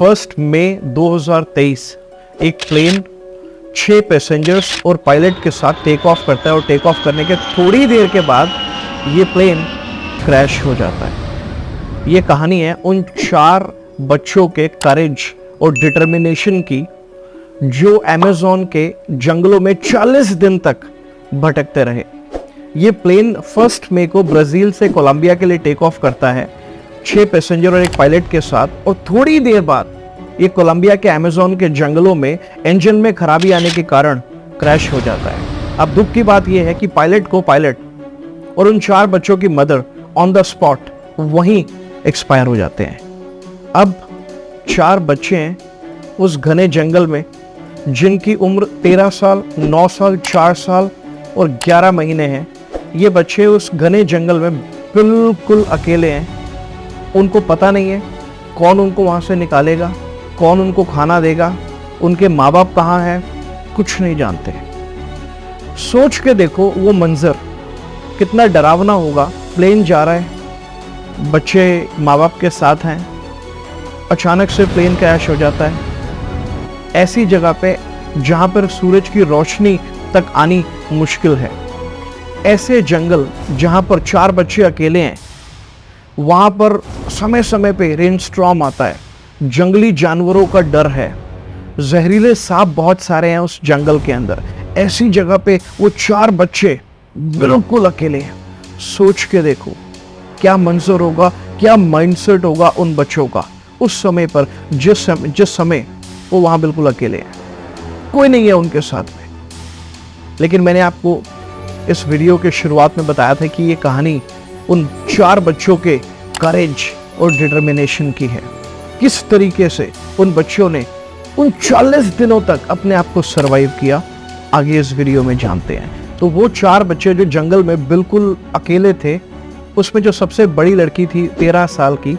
1 मई 2023 एक plane 6 passengers और pilot के साथ टेक ऑफ करता है और टेक ऑफ करने के थोड़ी देर के बाद ये प्लेन क्रैश हो जाता है। ये कहानी है उन 4 बच्चों के करेज और डिटर्मिनेशन की जो अमेज़न के जंगलों में 40 दिन तक भटकते रहे। ये प्लेन 1 मई को ब्राज़ील से कोलंबिया के लिए टेक ऑफ करता है 6 पैसेंजर और एक पायलट के साथ, और थोड़ी देर बाद ये कोलंबिया के अमेज़न के जंगलों में इंजन में खराबी आने के कारण क्रैश हो जाता है। अब दुख की बात यह है कि पायलट और उन 4 बच्चों की मदर ऑन द स्पॉट वहीं एक्सपायर हो जाते हैं। अब 4 बच्चे हैं उस घने जंगल में जिनकी उम्र 13 साल, 9 साल, 4 साल और 11 महीने हैं। ये बच्चे उस घने जंगल में बिल्कुल अकेले हैं। उनको पता नहीं है कौन उनको वहाँ से निकालेगा, कौन उनको खाना देगा, उनके माँ बाप कहाँ हैं, कुछ नहीं जानते। सोच के देखो वो मंजर कितना डरावना होगा। प्लेन जा रहा है, बच्चे माँ बाप के साथ हैं, अचानक से प्लेन क्रैश हो जाता है ऐसी जगह पे जहाँ पर सूरज की रोशनी तक आनी मुश्किल है। ऐसे जंगल जहाँ पर 4 बच्चे अकेले हैं, वहाँ पर समय समय पे रेन स्टॉर्म आता है, जंगली जानवरों का डर है, जहरीले सांप बहुत सारे हैं उस जंगल के अंदर। ऐसी जगह पे वो 4 बच्चे बिल्कुल अकेले हैं। सोच के देखो क्या मंजर होगा, क्या माइंडसेट होगा उन बच्चों का उस समय पर, जिस समय वो वहाँ बिल्कुल अकेले हैं, कोई नहीं है उनके साथ में। लेकिन मैंने आपको इस वीडियो के शुरुआत में बताया था कि ये कहानी उन 4 बच्चों के करेज और डिटर्मिनेशन की है। किस तरीके से उन बच्चों ने उन 40 दिनों तक अपने आप को सरवाइव किया, आगे इस वीडियो में जानते हैं। तो वो 4 बच्चे जो जंगल में बिल्कुल अकेले थे, उसमें जो सबसे बड़ी लड़की थी 13 साल की,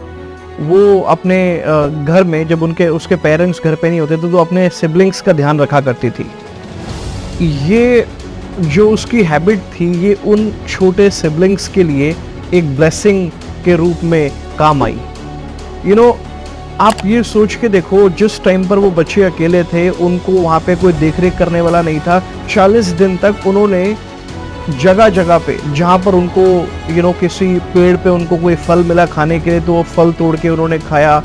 वो अपने घर में जब उसके पेरेंट्स घर पे नहीं होते तो अपने सिबलिंग्स का ध्यान रखा करती थी। ये जो उसकी हैबिट थी ये उन छोटे सिबलिंग्स के लिए एक ब्लेसिंग के रूप में काम आई। आप ये सोच के देखो, जिस टाइम पर वो बच्चे अकेले थे, उनको वहाँ पे कोई देखरेख करने वाला नहीं था। 40 दिन तक उन्होंने जगह जगह पे जहाँ पर उनको किसी पेड़ पे उनको कोई फल मिला खाने के लिए तो वो फल तोड़ के उन्होंने खाया।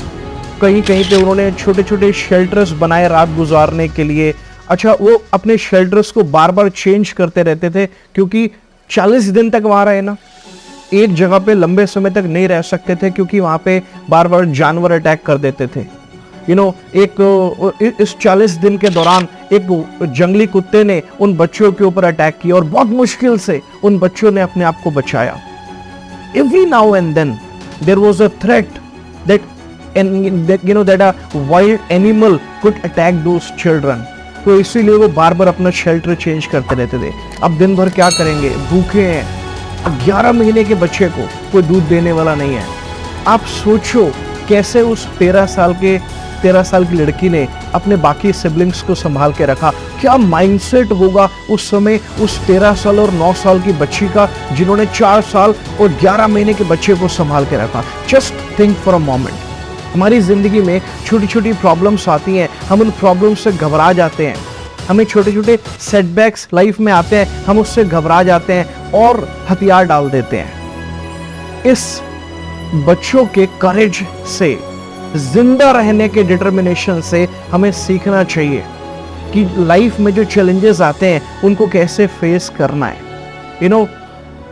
कहीं कहीं पे उन्होंने छोटे छोटे शेल्टर्स बनाए रात गुजारने के लिए। अच्छा, वो अपने शेल्टर्स को बार बार चेंज करते रहते थे क्योंकि 40 दिन तक वहाँ रहे ना, एक जगह पे लंबे समय तक नहीं रह सकते थे क्योंकि वहाँ पे बार बार जानवर अटैक कर देते थे। इस 40 दिन के दौरान एक जंगली कुत्ते ने उन बच्चों के ऊपर अटैक किया और बहुत मुश्किल से उन बच्चों ने अपने आप को बचाया। Every now and then there was a threat that a wild animal could attack those children. तो इसीलिए वो बार बार अपना शेल्टर चेंज करते रहते थे। अब दिन भर क्या करेंगे, भूखे हैं, 11 महीने के बच्चे को कोई दूध देने वाला नहीं है। आप सोचो कैसे उस 13 साल की लड़की ने अपने बाकी सिबलिंग्स को संभाल के रखा। क्या माइंडसेट होगा उस समय उस 13 साल और 9 साल की बच्ची का जिन्होंने 4 साल और 11 महीने के बच्चे को संभाल के रखा। Just think for a moment. हमारी जिंदगी में छोटी छोटी प्रॉब्लम्स आती हैं, हम उन प्रॉब्लम्स से घबरा जाते हैं। हमें छोटे छोटे सेटबैक्स लाइफ में आते हैं, हम उससे घबरा जाते हैं और हथियार डाल देते हैं। इस बच्चों के करेज से, जिंदा रहने के डिटर्मिनेशन से हमें सीखना चाहिए कि लाइफ में जो चैलेंजेस आते हैं उनको कैसे फेस करना है।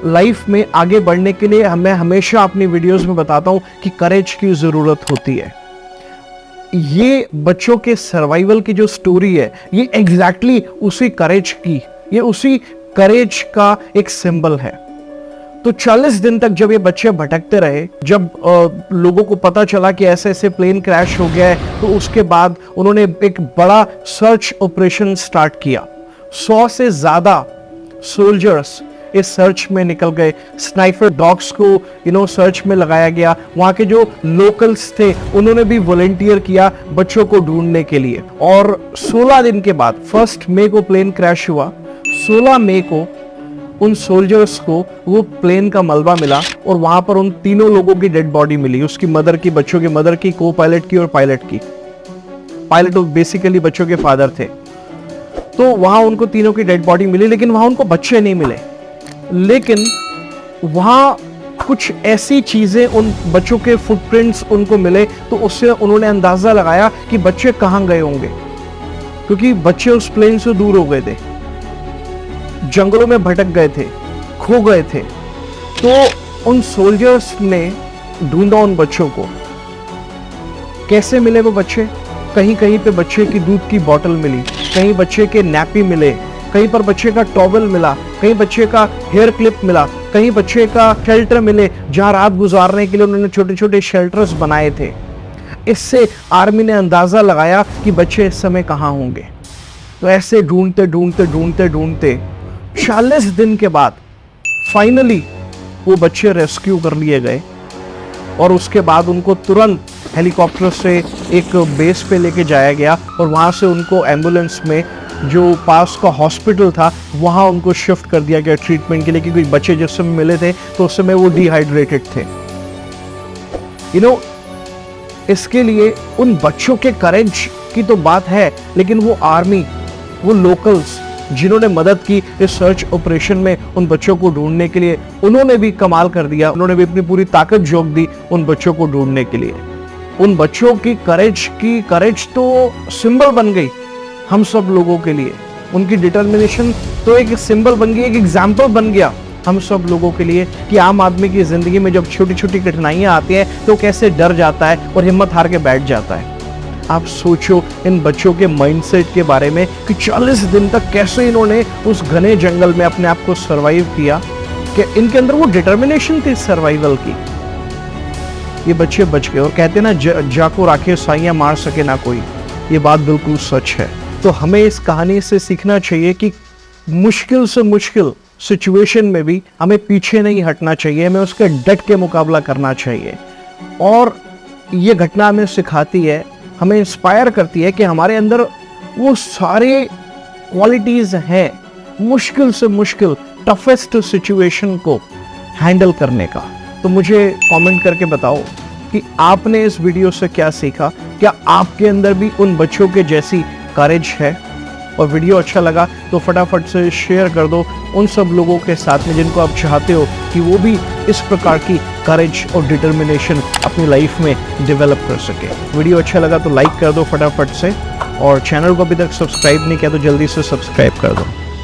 लाइफ में आगे बढ़ने के लिए मैं हमेशा अपनी वीडियोस में बताता हूं कि करेज की जरूरत होती है। ये बच्चों के सर्वाइवल की जो स्टोरी है ये एग्जैक्टली उसी करेज का एक सिंबल है। तो 40 दिन तक जब ये बच्चे भटकते रहे, जब लोगों को पता चला कि ऐसे ऐसे प्लेन क्रैश हो गया है, तो उसके बाद उन्होंने एक बड़ा सर्च ऑपरेशन स्टार्ट किया। 100 से ज्यादा सोल्जर्स इस सर्च में निकल गए। स्नाइपर डॉग्स को सर्च में लगाया गया। वहाँ के जो लोकल्स थे उन्होंने भी वॉलंटियर किया बच्चों को ढूंढने के लिए। और 16 दिन के बाद 1 मई को प्लेन क्रैश हुआ। 16 मई को उन सोल्जर्स को वो प्लेन का मलबा मिला और वहां पर उन तीनों लोगों की डेड बॉडी मिली, उसकी मदर की, बच्चों की मदर की, को पायलट की और पायलट की। पायलट बेसिकली बच्चों के फादर थे। तो वहां उनको तीनों की डेड बॉडी मिली, लेकिन वहां उनको बच्चे नहीं मिले। लेकिन वहां कुछ ऐसी चीजें, उन बच्चों के फुटप्रिंट्स उनको मिले, तो उससे उन्होंने अंदाजा लगाया कि बच्चे कहां गए होंगे, क्योंकि बच्चे उस प्लेन से दूर हो गए थे, जंगलों में भटक गए थे, खो गए थे। तो उन सोल्जर्स ने ढूंढा उन बच्चों को। कैसे मिले वो बच्चे? कहीं कहीं पे बच्चे की दूध की बोतल मिली, कहीं बच्चे के नैपी मिले, कहीं पर बच्चे का टॉवल मिला, कहीं बच्चे का हेयर क्लिप मिला, कहीं बच्चे का शेल्टर मिले, जहां रात गुजारने के लिए उन्होंने छोटे छोटे शेल्टर्स बनाए थे। इससे आर्मी ने अंदाजा लगाया कि बच्चे इस समय कहां होंगे। तो ऐसे ढूंढते ढूंढते ढूंढते ढूंढते 40 दिन के बाद फाइनली वो बच्चे रेस्क्यू कर लिए गए, और उसके बाद उनको तुरंत हेलीकॉप्टर से एक बेस पे लेके जाया गया, और वहां से उनको एम्बुलेंस में जो पास का हॉस्पिटल था वहां उनको शिफ्ट कर दिया गया ट्रीटमेंट के लिए, क्योंकि बच्चे जिस समय मिले थे तो उस समय वो डिहाइड्रेटेड थे। इसके लिए उन बच्चों के करेज की तो बात है, लेकिन वो आर्मी, वो लोकल्स जिन्होंने मदद की इस सर्च ऑपरेशन में उन बच्चों को ढूंढने के लिए, उन्होंने भी कमाल कर दिया। उन्होंने भी अपनी पूरी ताकत झोंक दी उन बच्चों को ढूंढने के लिए। उन बच्चों की करेज तो सिंबल बन गई हम सब लोगों के लिए। उनकी डिटर्मिनेशन तो एक सिंबल बन गई, एक एग्जाम्पल बन गया हम सब लोगों के लिए, कि आम आदमी की जिंदगी में जब छोटी छोटी कठिनाइयां आती हैं तो कैसे डर जाता है और हिम्मत हार के बैठ जाता है। आप सोचो इन बच्चों के माइंडसेट के बारे में कि 40 दिन तक कैसे इन्होंने उस घने जंगल में अपने आप को सरवाइव किया, कि इनके अंदर वो डिटर्मिनेशन थी सर्वाइवल की। ये बच्चे बच गए, और कहते ना जाको राखे साइयां मार सके ना कोई, ये बात बिल्कुल सच है। तो हमें इस कहानी से सीखना चाहिए कि मुश्किल से मुश्किल सिचुएशन में भी हमें पीछे नहीं हटना चाहिए, हमें उसके डट के मुकाबला करना चाहिए। और ये घटना हमें सिखाती है, हमें इंस्पायर करती है कि हमारे अंदर वो सारे क्वालिटीज हैं मुश्किल से मुश्किल टफेस्ट सिचुएशन को हैंडल करने का। तो मुझे कमेंट करके बताओ कि आपने इस वीडियो से क्या सीखा, क्या आपके अंदर भी उन बच्चों के जैसी करेज है? और वीडियो अच्छा लगा तो फटाफट से शेयर कर दो उन सब लोगों के साथ में जिनको आप चाहते हो कि वो भी इस प्रकार की करेज और डिटर्मिनेशन अपनी लाइफ में डेवलप कर सके। वीडियो अच्छा लगा तो लाइक कर दो फटाफट से, और चैनल को अभी तक सब्सक्राइब नहीं किया तो जल्दी से सब्सक्राइब कर दो।